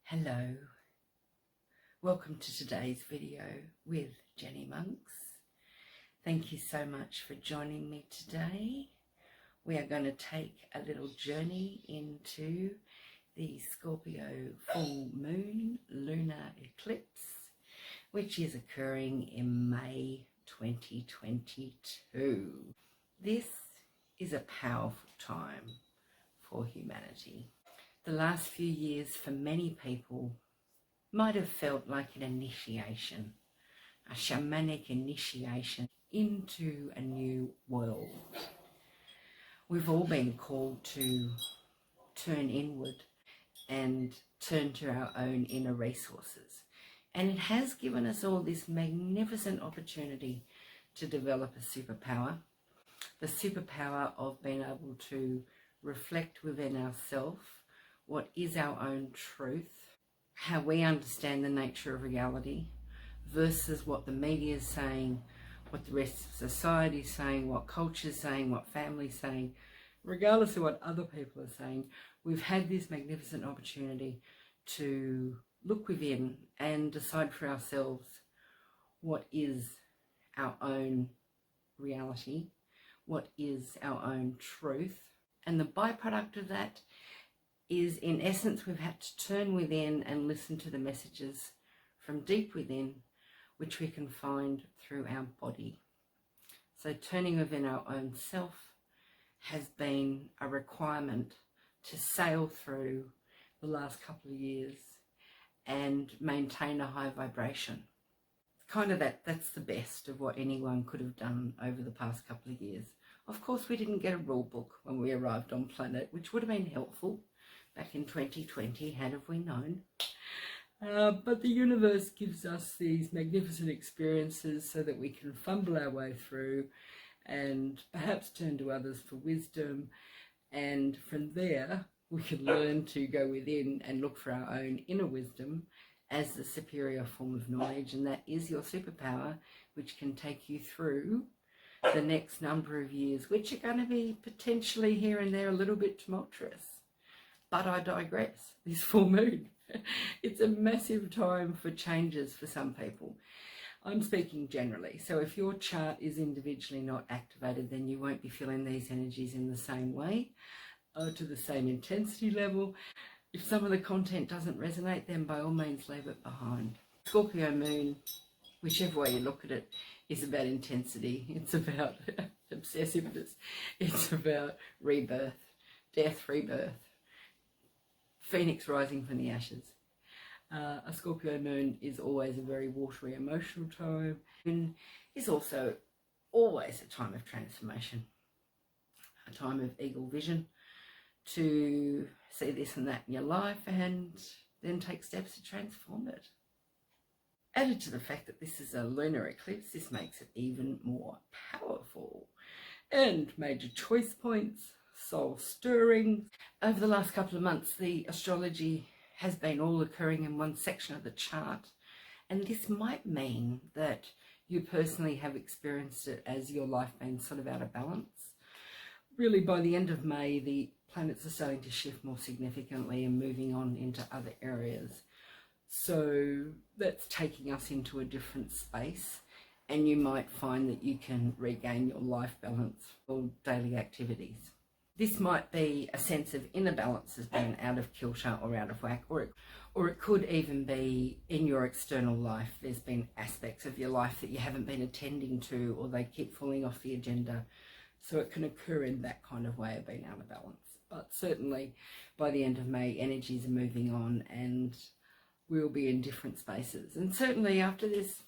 Hello, welcome to today's video with Jenny Monks. Thank you so much for joining me today. We are going to take a little journey into the Scorpio full moon lunar eclipse, which is occurring in May 2022. This is a powerful time for humanity. The last few years for many people might have felt like an initiation, a shamanic initiation into a new world. We've all been called to turn inward and turn to our own inner resources. And it has given us all this magnificent opportunity to develop a superpower, the superpower of being able to reflect within ourselves what is our own truth, how we understand the nature of reality versus what the media is saying, what the rest of society is saying, what culture is saying, what family is saying, regardless of what other people are saying. We've had this magnificent opportunity to look within and decide for ourselves what is our own reality, what is our own truth. And the byproduct of that is, in essence, we've had to turn within and listen to the messages from deep within, which we can find through our body. So turning within our own self has been a requirement to sail through the last couple of years and maintain a high vibration. Kind of that's the best of what anyone could have done over the past couple of years. Of course, we didn't get a rule book when we arrived on planet, which would have been helpful back in 2020, had have we known. But the universe gives us these magnificent experiences so that we can fumble our way through and perhaps turn to others for wisdom. And from there, we can learn to go within and look for our own inner wisdom as the superior form of knowledge. And that is your superpower, which can take you through the next number of years, which are going to be potentially here and there a little bit tumultuous. But I digress. This full moon, it's a massive time for changes for some people. I'm speaking generally. So if your chart is individually not activated, then you won't be feeling these energies in the same way, to the same intensity level. If some of the content doesn't resonate, then by all means leave it behind. Scorpio moon, whichever way you look at it, is about intensity. It's about obsessiveness. It's about rebirth, death, rebirth. Phoenix rising from the ashes. A Scorpio moon is always a very watery, emotional time. And is also always a time of transformation, a time of eagle vision to see this and that in your life and then take steps to transform it. Added to the fact that this is a lunar eclipse, this makes it even more powerful. And major choice points, soul stirring. Over the last couple of months, the astrology has been all occurring in one section of the chart, and this might mean that you personally have experienced it as your life being sort of out of balance. Really, by the end of May, the planets are starting to shift more significantly and moving on into other areas. So that's taking us into a different space, and you might find that you can regain your life balance or daily activities. This might be a sense of inner balance as being out of kilter or out of whack, or it could even be in your external life. There's been aspects of your life that you haven't been attending to, or they keep falling off the agenda. So it can occur in that kind of way of being out of balance. But certainly by the end of May, energies are moving on and we'll be in different spaces. And certainly after this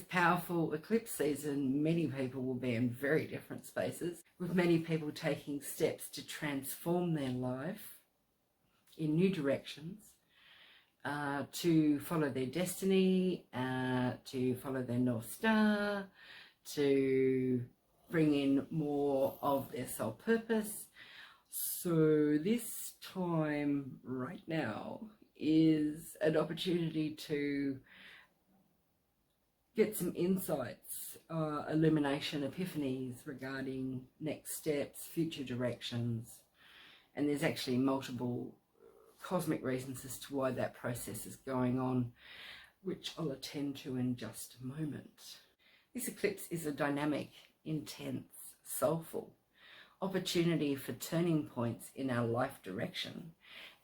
powerful eclipse season, many people will be in very different spaces, with many people taking steps to transform their life in new directions, to follow their destiny, to follow their North Star, to bring in more of their soul purpose. So this time right now is an opportunity to get some insights, illumination, epiphanies regarding next steps, future directions. And there's actually multiple cosmic reasons as to why that process is going on, which I'll attend to in just a moment. This eclipse is a dynamic, intense, soulful opportunity for turning points in our life direction,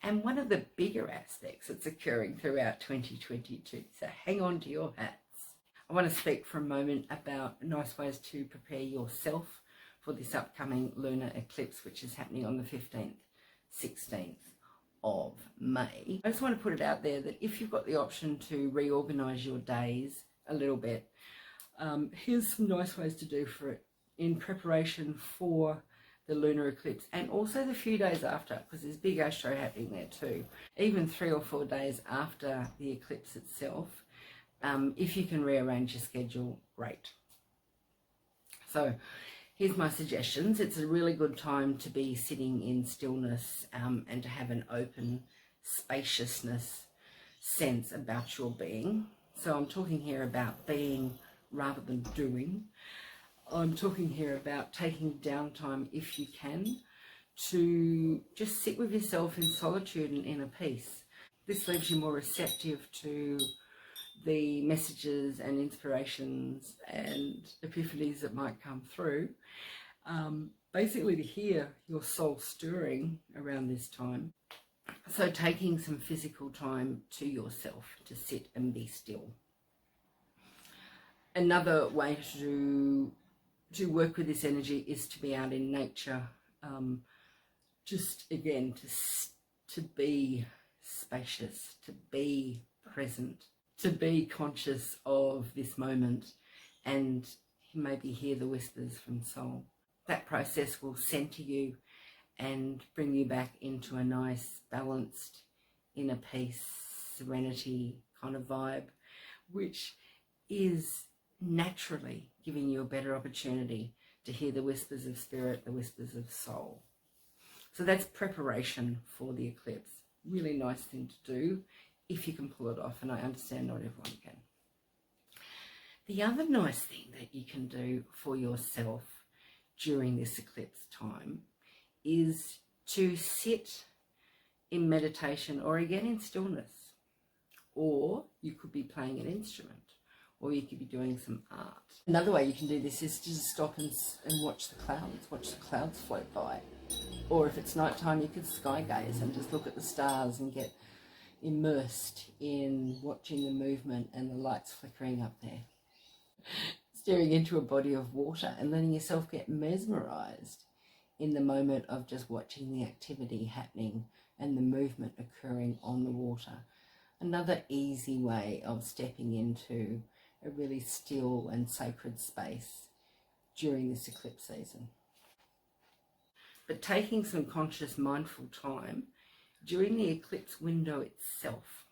and one of the bigger aspects that's occurring throughout 2022. So hang on to your hats. I want to speak for a moment about nice ways to prepare yourself for this upcoming lunar eclipse, which is happening on the 15th, 16th of May. I just want to put it out there that if you've got the option to reorganize your days a little bit, here's some nice ways to do for it in preparation for the lunar eclipse, and also the few days after, because there's big astro happening there too, even 3 or 4 days after the eclipse itself. If you can rearrange your schedule, great. So here's my suggestions. It's a really good time to be sitting in stillness and to have an open spaciousness sense about your being. So I'm talking here about being rather than doing. I'm talking here about taking downtime, if you can, to just sit with yourself in solitude and inner peace. This leaves you more receptive to the messages and inspirations and epiphanies that might come through. Basically to hear your soul stirring around this time. So taking some physical time to yourself to sit and be still. Another way to work with this energy is to be out in nature, just again to be spacious, to be present, to be conscious of this moment, and maybe hear the whispers from soul. That process will center you and bring you back into a nice, balanced, inner peace, serenity kind of vibe, which is naturally giving you a better opportunity to hear the whispers of spirit, the whispers of soul. So that's preparation for the eclipse. Really nice thing to do if you can pull it off, and I understand not everyone can. The other nice thing that you can do for yourself during this eclipse time is to sit in meditation, or again in stillness, or you could be playing an instrument, or you could be doing some art. Another way you can do this is just stop and watch the clouds float by. Or if it's nighttime, you could sky gaze and just look at the stars and get immersed in watching the movement and the lights flickering up there. Staring into a body of water and letting yourself get mesmerized in the moment of just watching the activity happening and the movement occurring on the water. Another easy way of stepping into a really still and sacred space during this eclipse season. But taking some conscious, mindful time during the eclipse window itself.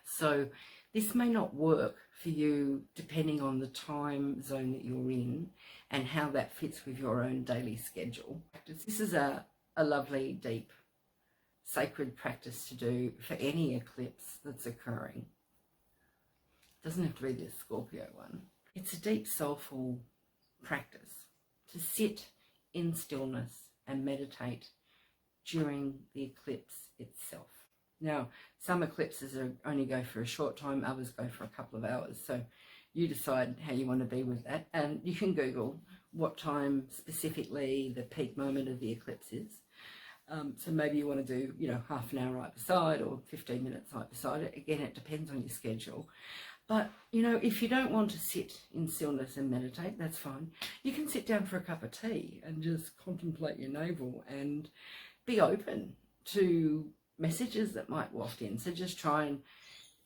So this may not work for you depending on the time zone that you're in and how that fits with your own daily schedule. This is a lovely, deep, sacred practice to do for any eclipse that's occurring. It doesn't have to be the Scorpio one. It's a deep, soulful practice to sit in stillness and meditate during the eclipse itself. Now, some eclipses only go for a short time, others go for a couple of hours. So you decide how you want to be with that. And you can Google what time specifically the peak moment of the eclipse is. So maybe you want to do, half an hour right beside or 15 minutes right beside it. Again, it depends on your schedule. But, if you don't want to sit in stillness and meditate, that's fine. You can sit down for a cup of tea and just contemplate your navel and be open to messages that might waft in. So just try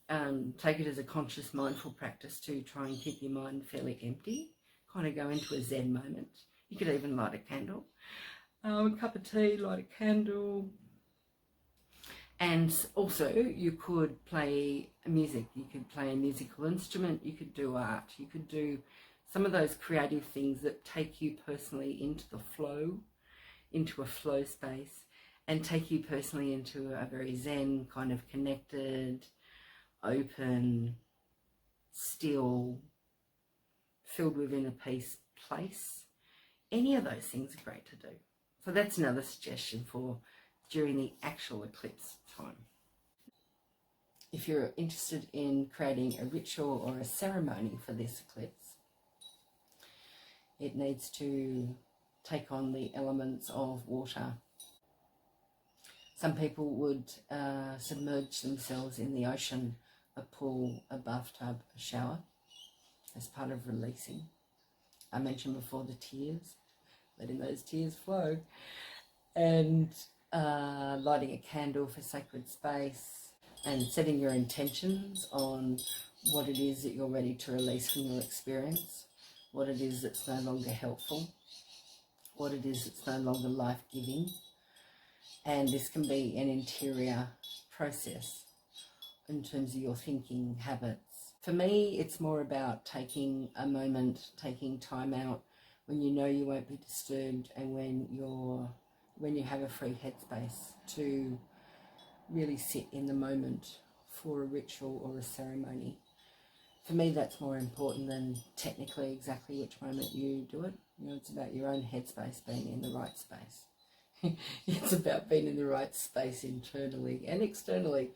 and take it as a conscious, mindful practice to try and keep your mind fairly empty, kind of go into a Zen moment. You could even light a candle. A cup of tea, light a candle. And also you could play music, you could play a musical instrument, you could do art, you could do some of those creative things that take you personally into the flow, into a flow space, and take you personally into a very Zen, kind of connected, open, still, filled with inner peace place. Any of those things are great to do. So that's another suggestion for during the actual eclipse time. If you're interested in creating a ritual or a ceremony for this eclipse, it needs to take on the elements of water. Some people would submerge themselves in the ocean, a pool, a bathtub, a shower, as part of releasing. I mentioned before the tears, letting those tears flow, and lighting a candle for sacred space, and setting your intentions on what it is that you're ready to release from your experience, what it is that's no longer helpful, what it is that's no longer life-giving. And this can be an interior process in terms of your thinking habits. For me, it's more about taking a moment, taking time out when you know you won't be disturbed, and when you have a free headspace to really sit in the moment for a ritual or a ceremony. For me, that's more important than technically exactly which moment you do it. You know, it's about your own headspace being in the right space. It's about being in the right space internally and externally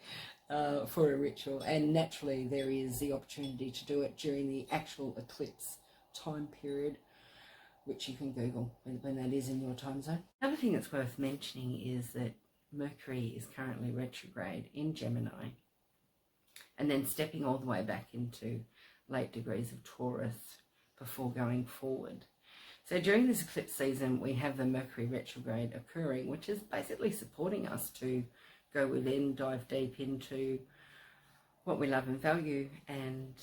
for a ritual. And naturally, there is the opportunity to do it during the actual eclipse time period, which you can Google when that is in your time zone. Another thing that's worth mentioning is that Mercury is currently retrograde in Gemini, and then stepping all the way back into late degrees of Taurus before going forward. So during this eclipse season, we have the Mercury retrograde occurring, which is basically supporting us to go within, dive deep into what we love and value, and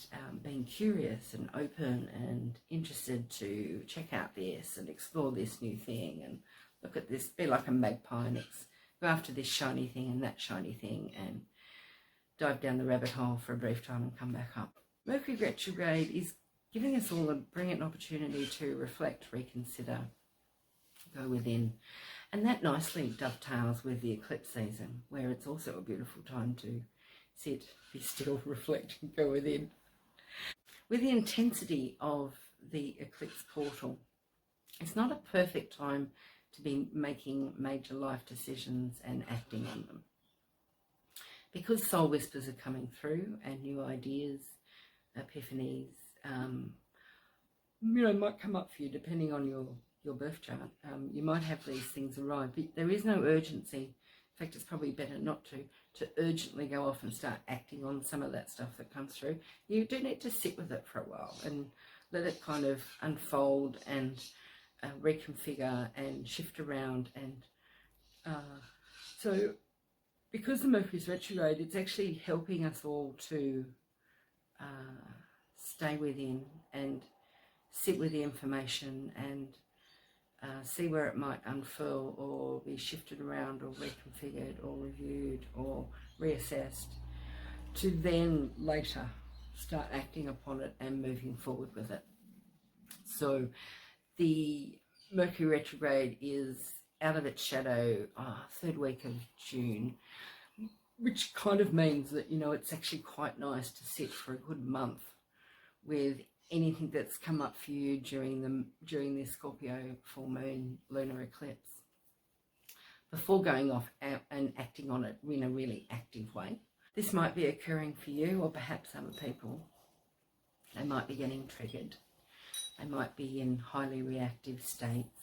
being curious and open and interested to check out this and explore this new thing and look at this, be like a magpie and go after this shiny thing and that shiny thing and dive down the rabbit hole for a brief time and come back up. Mercury retrograde is giving us all a brilliant opportunity to reflect, reconsider, go within. And that nicely dovetails with the eclipse season, where it's also a beautiful time to sit, be still, reflect, and go within. With the intensity of the eclipse portal, it's not a perfect time to be making major life decisions and acting on them. Because soul whispers are coming through and new ideas, epiphanies, might come up for you depending on your birth chart. You might have these things arrive, but there is no urgency. In fact, it's probably better not to urgently go off and start acting on some of that stuff that comes through. You do need to sit with it for a while and let it kind of unfold and reconfigure and shift around. And so because the Mercury's retrograde, it's actually helping us all to stay within and sit with the information and see where it might unfurl or be shifted around or reconfigured or reviewed or reassessed, to then later start acting upon it and moving forward with it. So the Mercury retrograde is out of its shadow third week of June, which kind of means that, it's actually quite nice to sit for a good month with anything that's come up for you during this Scorpio full moon lunar eclipse, before going off and acting on it in a really active way. This might be occurring for you, or perhaps other people. They might be getting triggered. They might be in highly reactive states.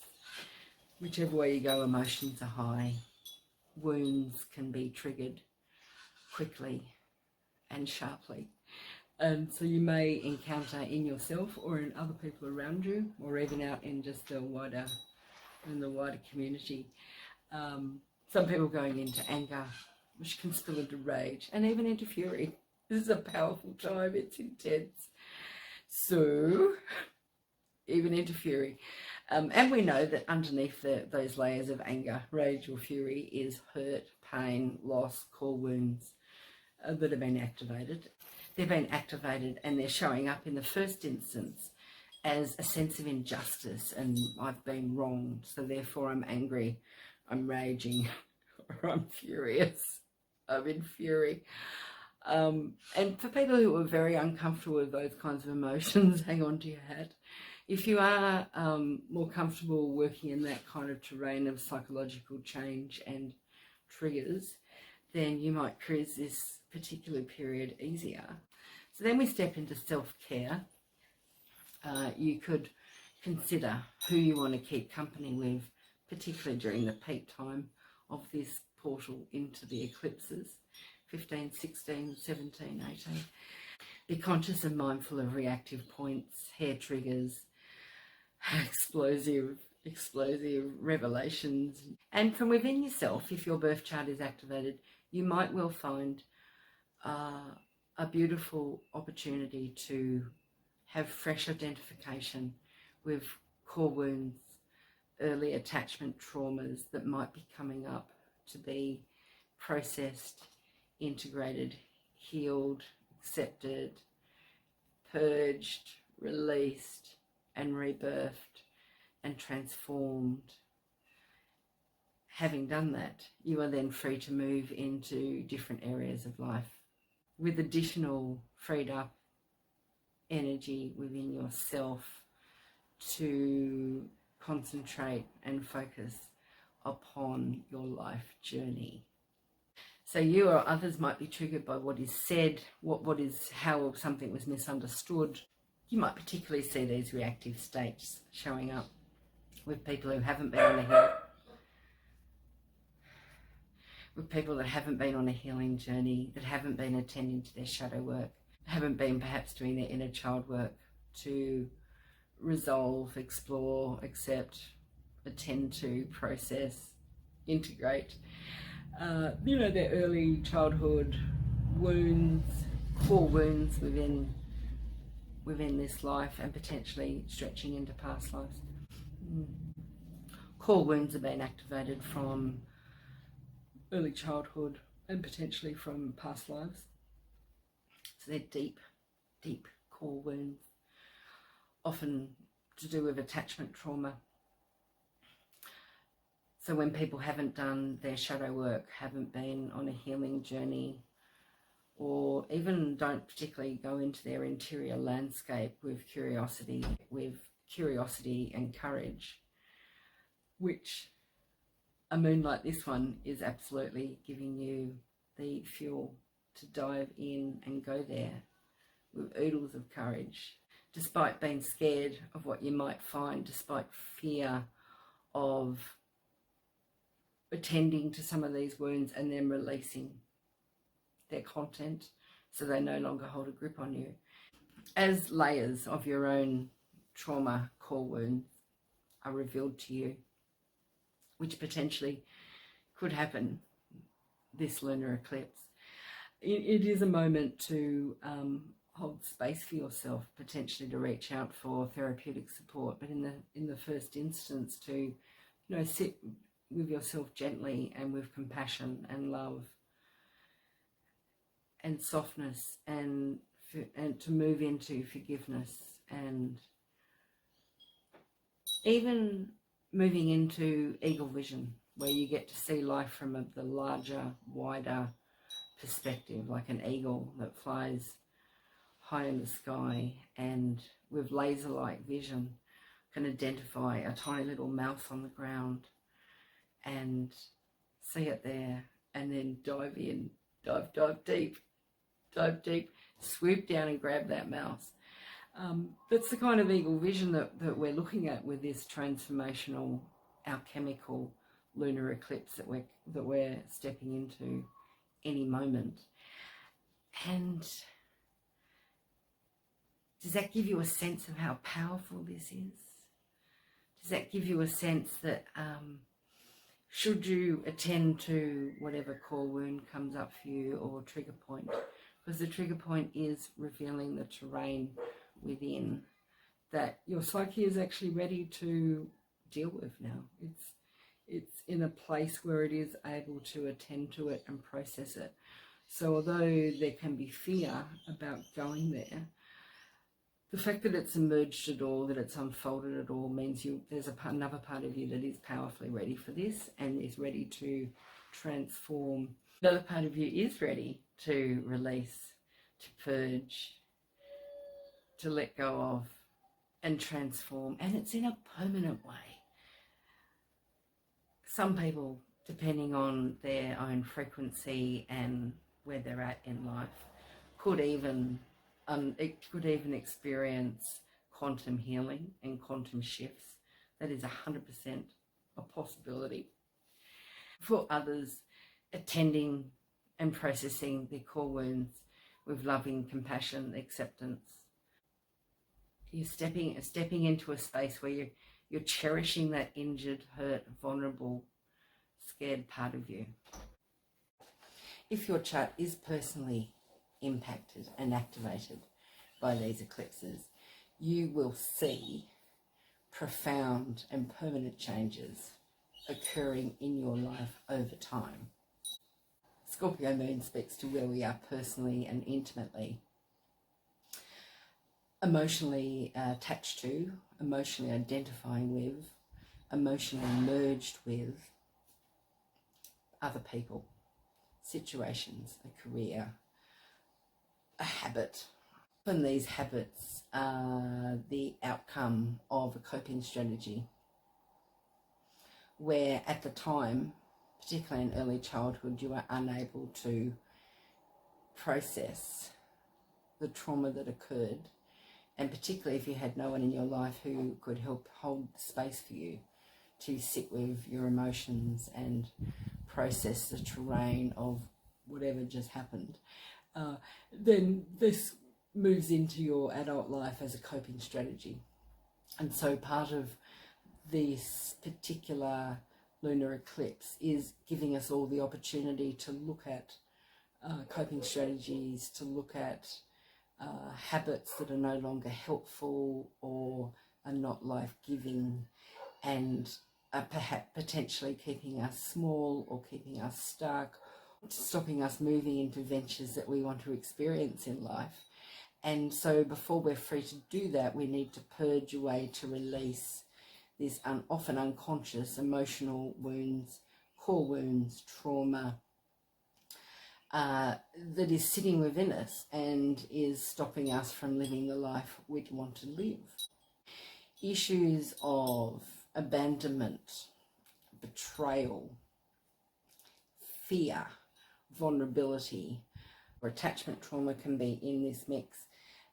Whichever way you go, emotions are high. Wounds can be triggered quickly and sharply. And so you may encounter in yourself or in other people around you, or even out in just the wider community, some people going into anger, which can spill into rage and even into fury. This is a powerful time, it's intense. So, even into fury. And we know that underneath those layers of anger, rage or fury is hurt, pain, loss, core wounds that have been activated. They've been activated and they're showing up in the first instance as a sense of injustice, and I've been wronged, so therefore I'm angry, I'm raging, or I'm furious, I'm in fury. And for people who are very uncomfortable with those kinds of emotions, hang on to your hat. If you are more comfortable working in that kind of terrain of psychological change and triggers, then you might cruise this particular period easier. So then we step into self-care. You could consider who you want to keep company with, particularly during the peak time of this portal into the eclipses, 15, 16, 17, 18. Be conscious and mindful of reactive points, hair triggers, explosive revelations. And from within yourself, if your birth chart is activated, you might well find a beautiful opportunity to have fresh identification with core wounds, early attachment traumas that might be coming up to be processed, integrated, healed, accepted, purged, released, and rebirthed and transformed. Having done that, you are then free to move into different areas of life with additional freed up energy within yourself to concentrate and focus upon your life journey. So you or others might be triggered by what is said, how something was misunderstood. You might particularly see these reactive states showing up with people who haven't been on a healing journey, that haven't been attending to their shadow work, haven't been perhaps doing their inner child work to resolve, explore, accept, attend to, process, integrate, their early childhood wounds, core wounds within this life, and potentially stretching into past lives. Core wounds are being activated from early childhood and potentially from past lives. So they're deep core wounds, often to do with attachment trauma. So when people haven't done their shadow work, haven't been on a healing journey, or even don't particularly go into their interior landscape with curiosity and courage, which a moon like this one is absolutely giving you the fuel to dive in and go there with oodles of courage, despite being scared of what you might find, despite fear of attending to some of these wounds and then releasing their content so they no longer hold a grip on you. As layers of your own trauma core wounds are revealed to you, which potentially could happen this lunar eclipse, it is a moment to hold space for yourself, potentially to reach out for therapeutic support, but in the first instance to sit with yourself gently and with compassion and love and softness, and to move into forgiveness, and even moving into eagle vision, where you get to see life from the larger, wider perspective, like an eagle that flies high in the sky and with laser-like vision can identify a tiny little mouse on the ground and see it there, and then dive deep, swoop down and grab that mouse. That's the kind of eagle vision that we're looking at with this transformational, alchemical lunar eclipse that we're stepping into any moment. And does that give you a sense of how powerful this is? Does that give you a sense that should you attend to whatever core wound comes up for you, or trigger point, because the trigger point is revealing the terrain within that your psyche is actually ready to deal with now. It's in a place where it is able to attend to it and process it. So although there can be fear about going there, the fact that it's emerged at all, that it's unfolded at all, means there's another part of you that is powerfully ready for this and is ready to transform. Another part of you is ready to release, to purge, to let go of, and transform. And it's in a permanent way. Some people depending on their own frequency and where they're at in life, it could even experience quantum healing and quantum shifts. That is 100% a possibility. For others, attending and processing their core wounds with loving compassion, acceptance. You're stepping into a space where you're cherishing that injured, hurt, vulnerable, scared part of you. If your chart is personally impacted and activated by these eclipses, you will see profound and permanent changes occurring in your life over time. Scorpio moon speaks to where we are personally and intimately, emotionally attached to, emotionally identifying with, emotionally merged with other people, situations, a career, a habit. Often these habits are the outcome of a coping strategy where at the time, particularly in early childhood, you are unable to process the trauma that occurred, and particularly if you had no one in your life who could help hold space for you to sit with your emotions and process the terrain of whatever just happened, then this moves into your adult life as a coping strategy. And so part of this particular lunar eclipse is giving us all the opportunity to look at coping strategies, to look at habits that are no longer helpful or are not life-giving, and are perhaps potentially keeping us small or keeping us stuck, stopping us moving into ventures that we want to experience in life. And so before we're free to do that, we need to purge away, to release this often unconscious emotional wounds, core wounds, trauma that is sitting within us and is stopping us from living the life we want to live. Issues of abandonment, betrayal, fear, vulnerability, or attachment trauma can be in this mix,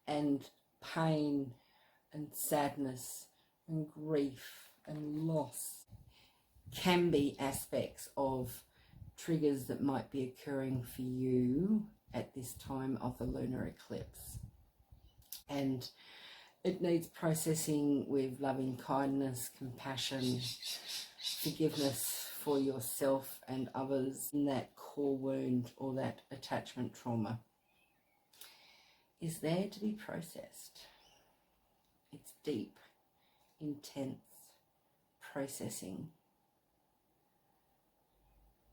and pain and sadness and grief and loss can be aspects of triggers that might be occurring for you at this time of the lunar eclipse. And it needs processing with loving kindness, compassion, forgiveness for yourself and others. In that core wound or that attachment trauma is there to be processed. It's deep, intense processing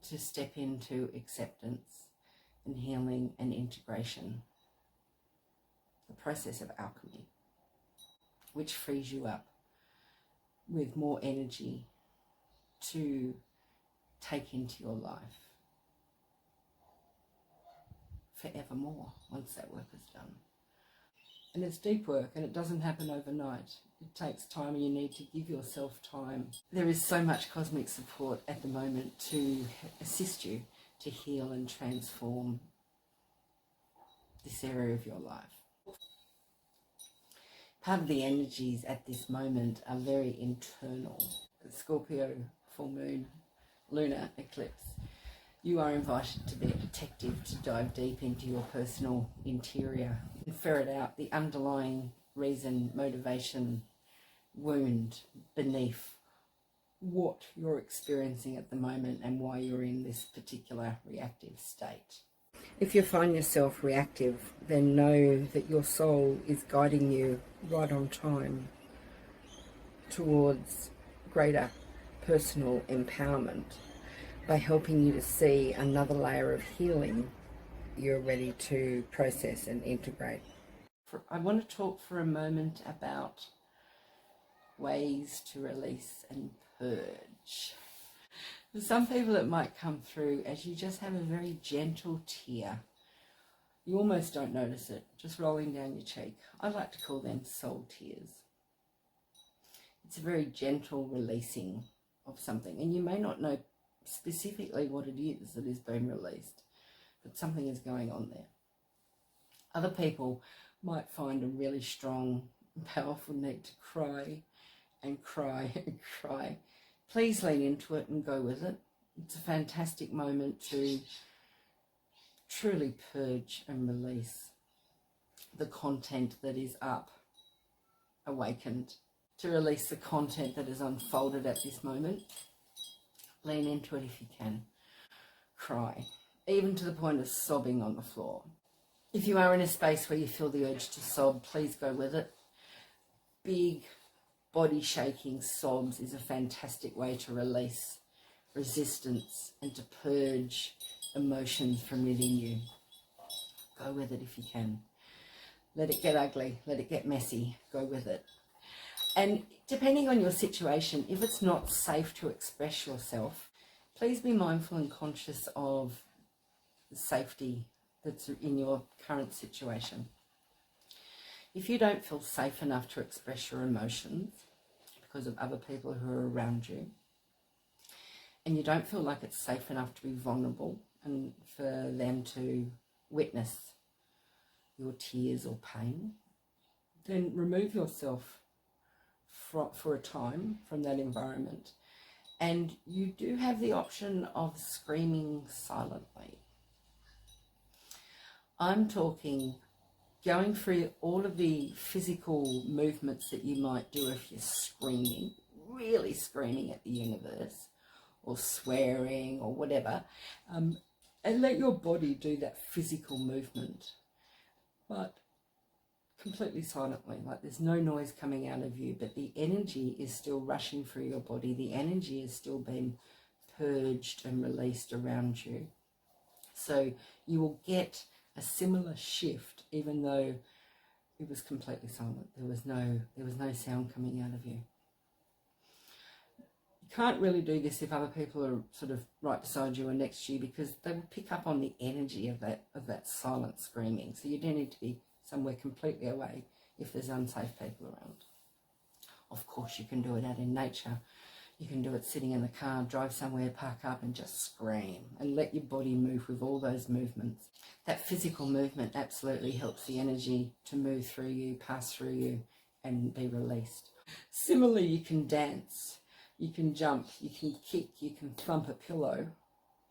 to step into acceptance and healing and integration. The process of alchemy, which frees you up with more energy to take into your life forevermore once that work is done. And it's deep work, and it doesn't happen overnight. It takes time, and you need to give yourself time. There is so much cosmic support at the moment to assist you to heal and transform this area of your life. Part of the energies at this moment are very internal. Scorpio full moon, lunar eclipse. You are invited to be a detective, to dive deep into your personal interior and ferret out the underlying reason, motivation, wound beneath what you're experiencing at the moment and why you're in this particular reactive state. If you find yourself reactive, then know that your soul is guiding you right on time towards greater personal empowerment by helping you to see another layer of healing you're ready to process and integrate. I want to talk for a moment about ways to release and purge. For some people it might come through as you just have a very gentle tear. You almost don't notice it, just rolling down your cheek. I like to call them soul tears. It's a very gentle releasing of something, and you may not know specifically what it is that is being released, but something is going on there. Other people might find a really strong, powerful need to cry and cry and cry. Please lean into it and go with it. It's a fantastic moment to truly purge and release the content that is up, awakened, to release the content that is unfolded at this moment. Lean into it if you can. Cry, even to the point of sobbing on the floor. If you are in a space where you feel the urge to sob, please go with it. Big body shaking sobs is a fantastic way to release resistance and to purge emotions from within you. Go with it if you can. Let it get ugly, let it get messy, go with it. And depending on your situation, if it's not safe to express yourself, please be mindful and conscious of the safety that's in your current situation. If you don't feel safe enough to express your emotions because of other people who are around you, and you don't feel like it's safe enough to be vulnerable and for them to witness your tears or pain, then remove yourself for a time from that environment. And you do have the option of screaming silently. I'm talking going through all of the physical movements that you might do if you're screaming, really screaming at the universe, or swearing or whatever, and let your body do that physical movement, but completely silently, like there's no noise coming out of you, but the energy is still rushing through your body. The energy is still being purged and released around you. So you will get a similar shift, even though it was completely silent. There was no sound coming out of you. You can't really do this if other people are sort of right beside you or next to you, because they will pick up on the energy of that silent screaming. So you do need to be somewhere completely away if there's unsafe people around. Of course, you can do it out in nature. You can do it sitting in the car, drive somewhere, park up and just scream and let your body move with all those movements. That physical movement absolutely helps the energy to move through you, pass through you and be released. Similarly, you can dance, you can jump, you can kick, you can thump a pillow.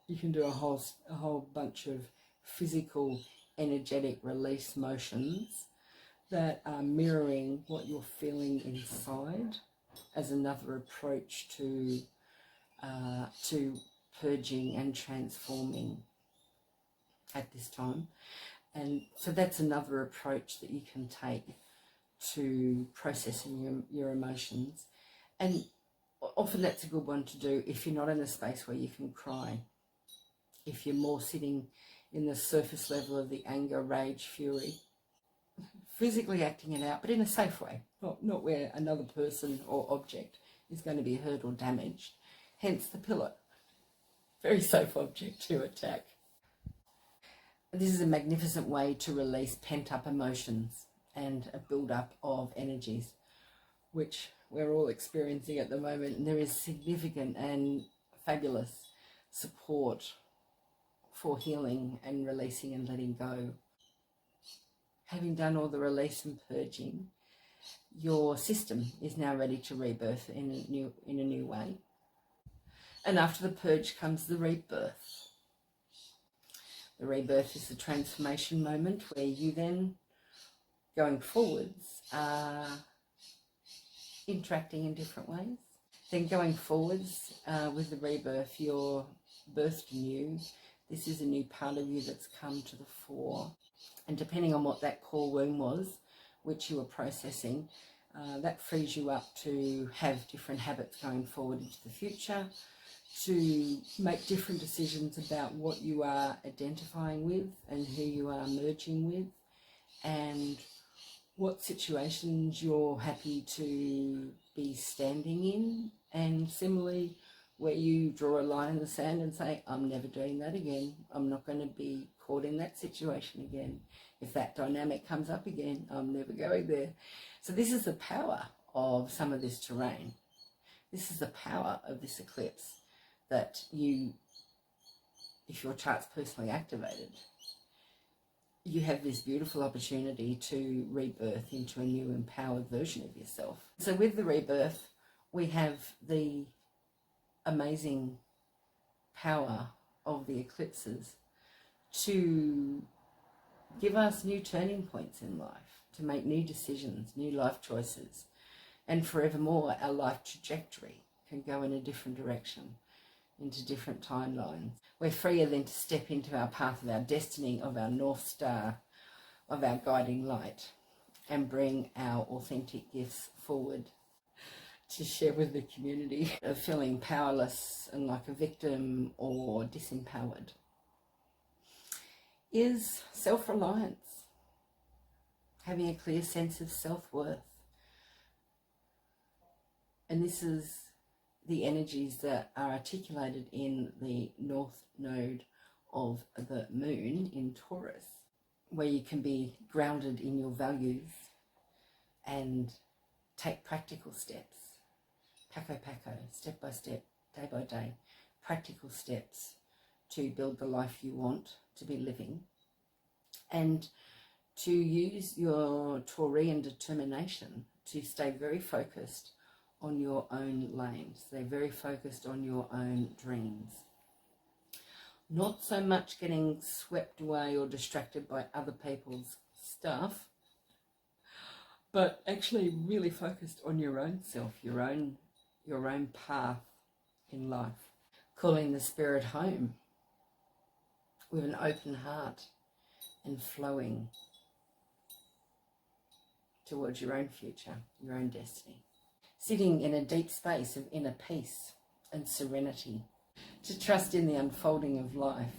You can do a whole bunch of physical, energetic release motions that are mirroring what you're feeling inside, as another approach to purging and transforming at this time. And so that's another approach that you can take to processing your emotions. And often that's a good one to do if you're not in a space where you can cry. If you're more sitting in the surface level of the anger, rage, fury, physically acting it out, but in a safe way, not where another person or object is going to be hurt or damaged. Hence the pillow. Very safe object to attack. This is a magnificent way to release pent-up emotions and a build-up of energies, which we're all experiencing at the moment. And there is significant and fabulous support for healing and releasing and letting go. Having done all the release and purging, your system is now ready to rebirth in a new way. And after the purge comes the rebirth. The rebirth is the transformation moment where you then, going forwards, are interacting in different ways. Then going forwards with the rebirth, you're birthed anew. This is a new part of you that's come to the fore. And depending on what that core wound was, which you were processing, that frees you up to have different habits going forward into the future, to make different decisions about what you are identifying with and who you are merging with, and what situations you're happy to be standing in, and similarly where you draw a line in the sand and say, I'm never doing that again. I'm not going to be caught in that situation again. If that dynamic comes up again, I'm never going there. So this is the power of some of this terrain. This is the power of this eclipse, that you, if your chart's personally activated, you have this beautiful opportunity to rebirth into a new empowered version of yourself. So with the rebirth, we have the amazing power of the eclipses to give us new turning points in life, to make new decisions, new life choices, and forevermore our life trajectory can go in a different direction, into different timelines. We're freer then to step into our path of our destiny, of our North Star, of our guiding light, and bring our authentic gifts forward to share with the community. Of feeling powerless and like a victim or disempowered is self-reliance, having a clear sense of self-worth. And this is the energies that are articulated in the North Node of the Moon in Taurus, where you can be grounded in your values and take practical steps, paco, step by step, day by day, practical steps to build the life you want to be living, and to use your Taurian determination to stay very focused on your own lane, stay very focused on your own dreams. Not so much getting swept away or distracted by other people's stuff, but actually really focused on your own self, your own path in life. Calling the spirit home with an open heart and flowing towards your own future, your own destiny. Sitting in a deep space of inner peace and serenity, to trust in the unfolding of life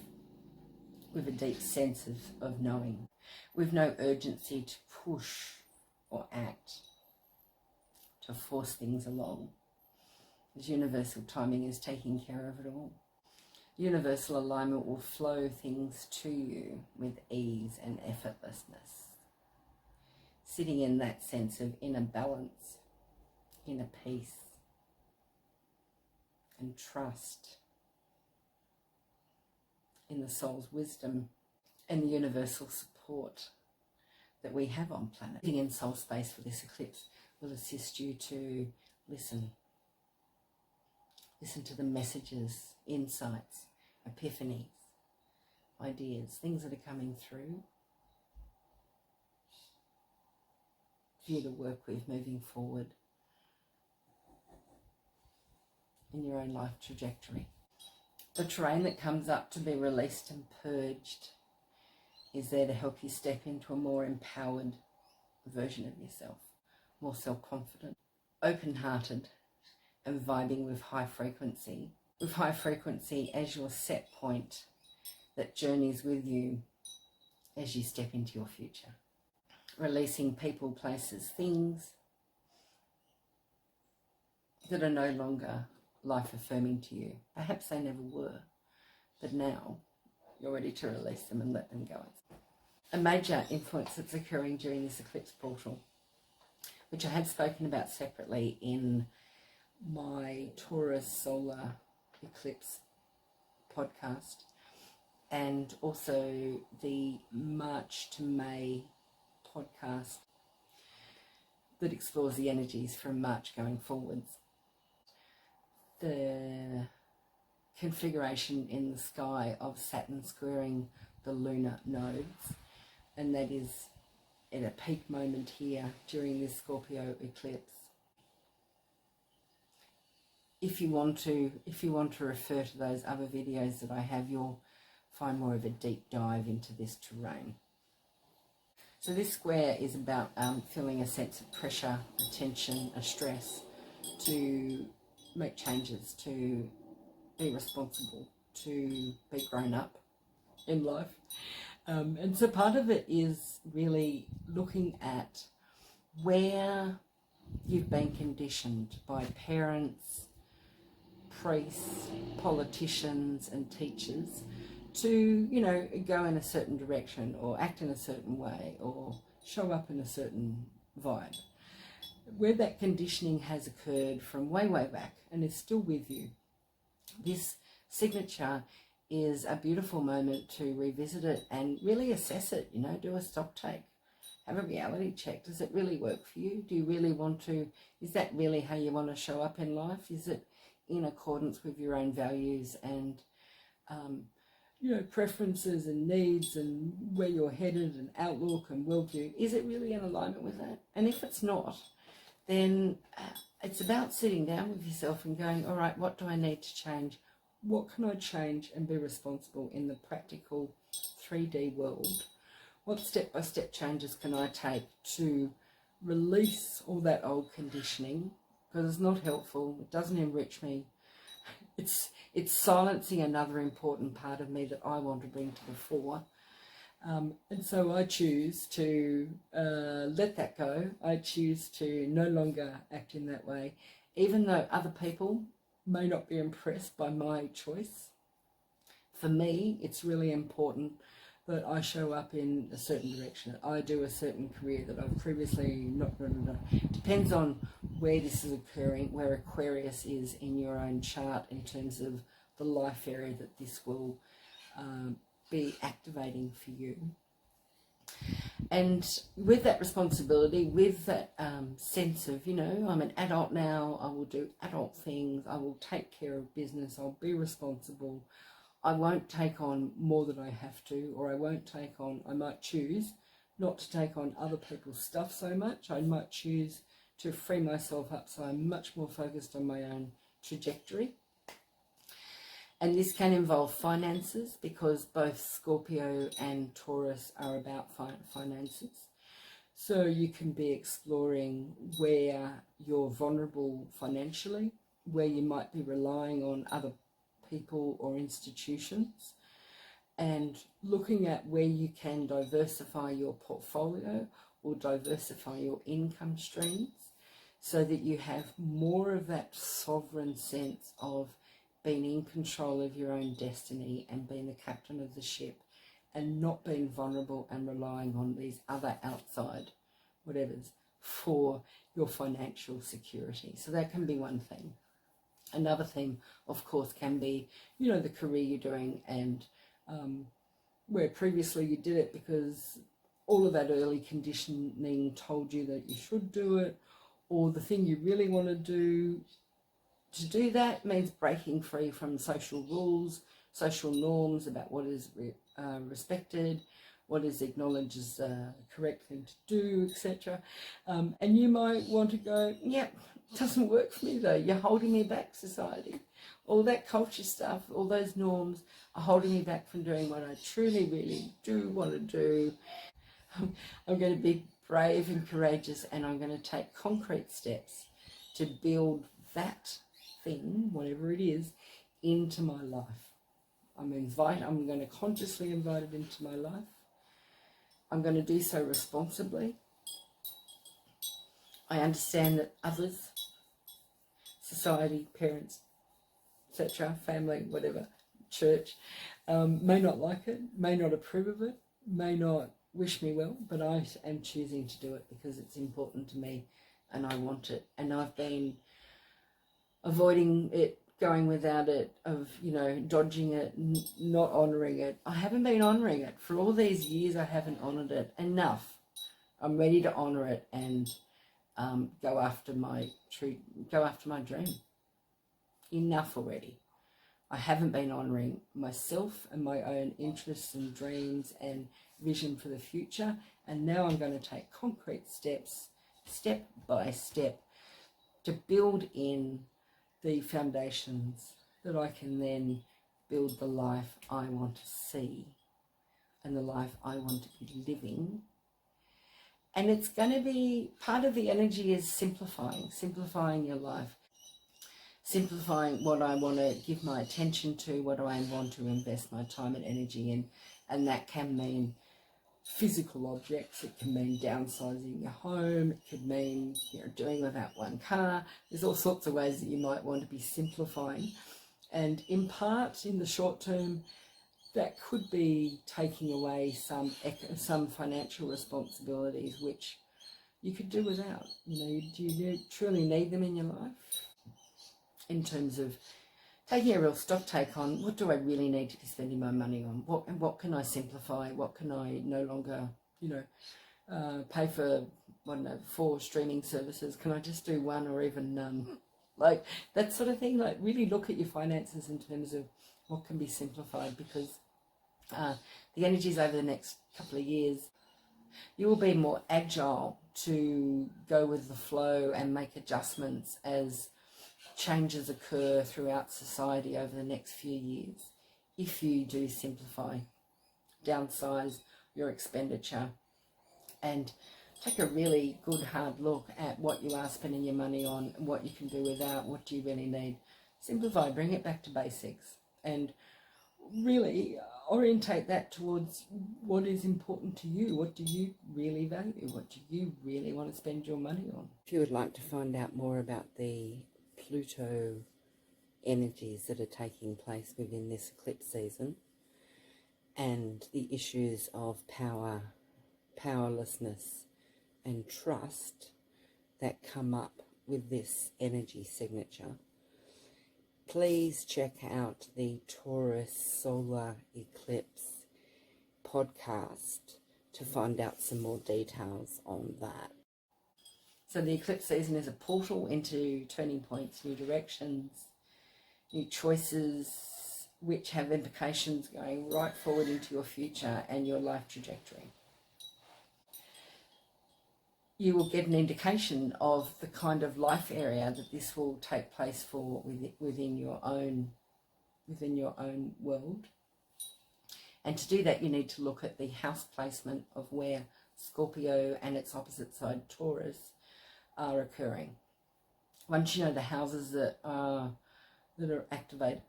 with a deep sense of knowing, with no urgency to push or act, to force things along, as universal timing is taking care of it all. Universal alignment will flow things to you with ease and effortlessness. Sitting in that sense of inner balance, inner peace, and trust in the soul's wisdom and the universal support that we have on planet. Sitting in soul space for this eclipse will assist you to listen to the messages, insights, epiphanies, ideas, things that are coming through for you to work with moving forward in your own life trajectory. The terrain that comes up to be released and purged is there to help you step into a more empowered version of yourself, more self-confident, open-hearted, and vibing with high frequency. With high frequency as your set point that journeys with you as you step into your future. Releasing people, places, things that are no longer life-affirming to you. Perhaps they never were, but now you're ready to release them and let them go. A major influence that's occurring during this eclipse portal, which I had spoken about separately in my Taurus solar eclipse podcast, and also the March to May podcast that explores the energies from March going forwards. The configuration in the sky of Saturn squaring the lunar nodes, and that is at a peak moment here during this Scorpio eclipse. If you want to refer to those other videos that I have, you'll find more of a deep dive into this terrain. So this square is about feeling a sense of pressure, a tension, a stress to make changes, to be responsible, to be grown up in life. And so part of it is really looking at where you've been conditioned by parents, priests, politicians and teachers to, go in a certain direction or act in a certain way or show up in a certain vibe. Where that conditioning has occurred from way, way back and is still with you, This signature is a beautiful moment to revisit it and really assess it, you know, do a stock take. Have a reality check. Does it really work for you? Do you really want to, is that really how you want to show up in life? Is it in accordance with your own values and, you know, preferences and needs and where you're headed and outlook and worldview? Is it really in alignment with that? And if it's not, then it's about sitting down with yourself and going, all right, what do I need to change? What can I change and be responsible in the practical 3D world? What step-by-step changes can I take to release all that old conditioning? Because it's not helpful, it doesn't enrich me. It's silencing another important part of me that I want to bring to the fore. And so I choose to let that go. I choose to no longer act in that way, even though other people may not be impressed by my choice. For me, it's really important that I show up in a certain direction. I do a certain career that I've previously not done. Depends on where this is occurring, where Aquarius is in your own chart in terms of the life area that this will be activating for you. And with that responsibility, with that sense of, you know, I'm an adult now, I will do adult things, I will take care of business, I'll be responsible, I won't take on more than I have to, or I might choose not to take on other people's stuff so much. I might choose to free myself up so I'm much more focused on my own trajectory. And this can involve finances, because both Scorpio and Taurus are about finances. So you can be exploring where you're vulnerable financially, where you might be relying on other people or institutions, and looking at where you can diversify your portfolio or diversify your income streams so that you have more of that sovereign sense of being in control of your own destiny and being the captain of the ship, and not being vulnerable and relying on these other outside whatevers for your financial security. So that can be one thing. Another thing, of course, can be, you know, the career you're doing, and where previously you did it because all of that early conditioning told you that you should do it, or the thing you really want to do. To do that means breaking free from social rules, social norms about what is respected, what is acknowledged as the correct thing to do, etc. And you might want to go, yep, doesn't work for me though. You're holding me back, society. All that culture stuff, all those norms are holding me back from doing what I truly, really do want to do. I'm going to be brave and courageous, and I'm going to take concrete steps to build that thing, whatever it is, into my life. I'm going to consciously invite it into my life. I'm going to do so responsibly. I understand that others, society, parents, etc., family, whatever, church, may not like it, may not approve of it, may not wish me well, but I am choosing to do it because it's important to me and I want it. And I've been avoiding it, going without it, of, you know, dodging it, not honouring it. I haven't been honouring it. For all these years I haven't honoured it enough. I'm ready to honour it and go after my dream. Enough already. I haven't been honouring myself and my own interests and dreams and vision for the future, and now I'm going to take concrete steps, step by step, to build in the foundations that I can then build the life I want to see and the life I want to be living. And it's going to be, part of the energy is simplifying your life, simplifying what I want to give my attention to, what I want to invest my time and energy in. And that can mean physical objects, it can mean downsizing your home, it could mean, you know, doing without one car. There's all sorts of ways that you might want to be simplifying. And in part, in the short term, that could be taking away some financial responsibilities which you could do without. You know, do you truly need them in your life? In terms of, taking a real stock take on what do I really need to be spending my money on, what can I simplify, what can I no longer, pay for, I don't know, 4 streaming services, can I just do 1 or even none? Like that sort of thing. Like really look at your finances in terms of what can be simplified, because the energies over the next couple of years, you will be more agile to go with the flow and make adjustments as changes occur throughout society over the next few years, if you do simplify, downsize your expenditure, and take a really good hard look at what you are spending your money on, what you can do without, what do you really need. Simplify, bring it back to basics, and really orientate that towards what is important to you. What do you really value? What do you really want to spend your money on? If you would like to find out more about the Pluto energies that are taking place within this eclipse season and the issues of power, powerlessness and trust that come up with this energy signature, please check out the Taurus solar eclipse podcast to find out some more details on that. So the eclipse season is a portal into turning points, new directions, new choices, which have implications going right forward into your future and your life trajectory. You will get an indication of the kind of life area that this will take place for within your own world. And to do that, you need to look at the house placement of where Scorpio and its opposite side, Taurus, are occurring. Once you know the houses that are activated,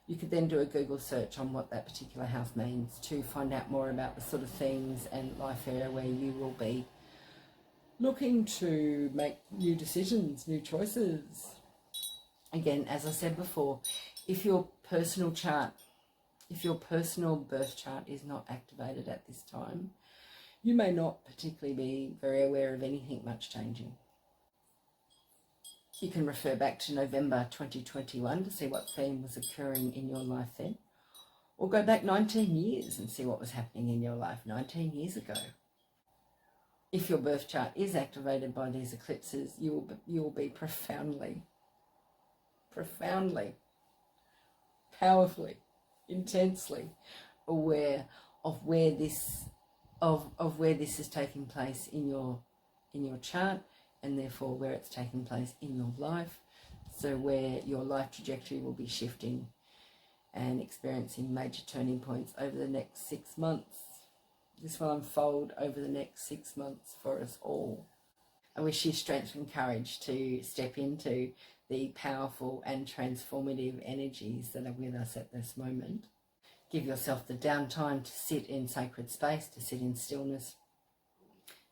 you could then do a Google search on what that particular house means to find out more about the sort of things and life area where you will be looking to make new decisions, new choices. Again, as I said before, if your personal birth chart is not activated at this time, you may not particularly be very aware of anything much changing. You can refer back to November 2021 to see what theme was occurring in your life then, or go back 19 years and see what was happening in your life 19 years ago. If your birth chart is activated by these eclipses, you will be profoundly, powerfully, intensely aware of where this is taking place in your chart, and therefore where it's taking place in your life. So where your life trajectory will be shifting and experiencing major turning points over the next 6 months. This will unfold over the next 6 months for us all. I wish you strength and courage to step into the powerful and transformative energies that are with us at this moment. Give yourself the downtime to sit in sacred space, to sit in stillness,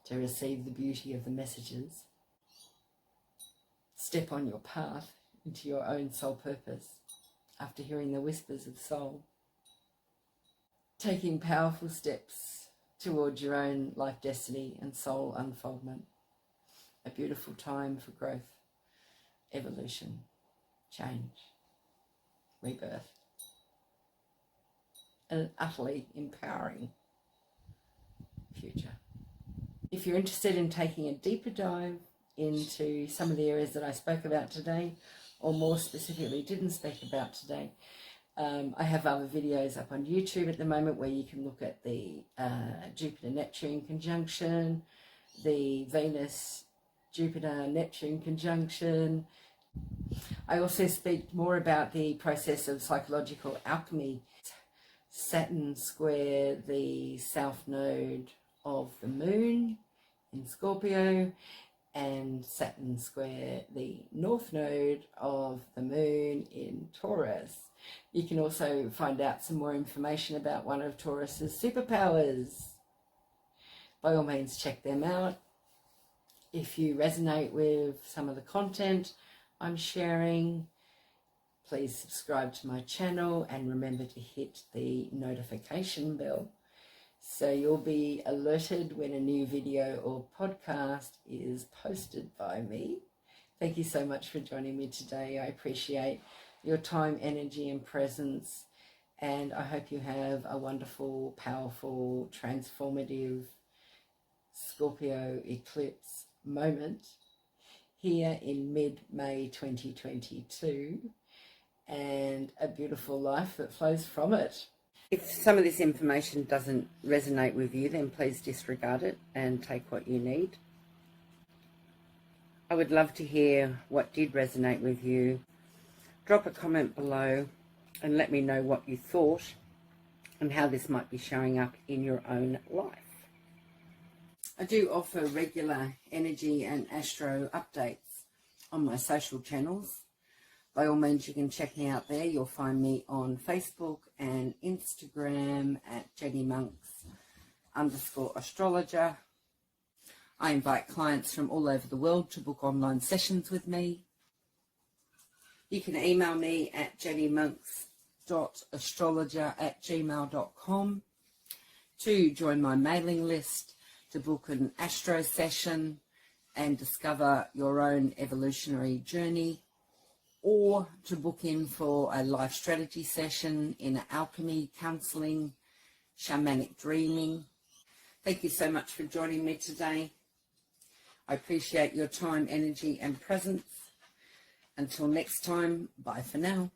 to receive the beauty of the messages. Step on your path into your own soul purpose after hearing the whispers of soul. Taking powerful steps towards your own life destiny and soul unfoldment. A beautiful time for growth, evolution, change, rebirth. An utterly empowering future. If you're interested in taking a deeper dive into some of the areas that I spoke about today, or more specifically didn't speak about today, I have other videos up on YouTube at the moment where you can look at the Jupiter-Neptune conjunction, the Venus-Jupiter-Neptune conjunction. I also speak more about the process of psychological alchemy. Saturn Square the South Node of the Moon in Scorpio, and Saturn Square the North Node of the Moon in Taurus. You can also find out some more information about one of Taurus's superpowers. By all means, check them out. If you resonate with some of the content I'm sharing, please subscribe to my channel and remember to hit the notification bell so you'll be alerted when a new video or podcast is posted by me. Thank you so much for joining me today. I appreciate your time, energy and presence, and I hope you have a wonderful, powerful, transformative Scorpio eclipse moment here in mid-May 2022, and a beautiful life that flows from it. If some of this information doesn't resonate with you, then please disregard it and take what you need. I would love to hear what did resonate with you. Drop a comment below and let me know what you thought and how this might be showing up in your own life. I do offer regular energy and astro updates on my social channels. By all means, you can check me out there. You'll find me on Facebook and Instagram at JennyMonks_astrologer. I invite clients from all over the world to book online sessions with me. You can email me at jennymonks.astrologer@gmail.com to join my mailing list, to book an astro session and discover your own evolutionary journey, or to book in for a life strategy session in alchemy, counselling, shamanic dreaming. Thank you so much for joining me today. I appreciate your time, energy and presence. Until next time, bye for now.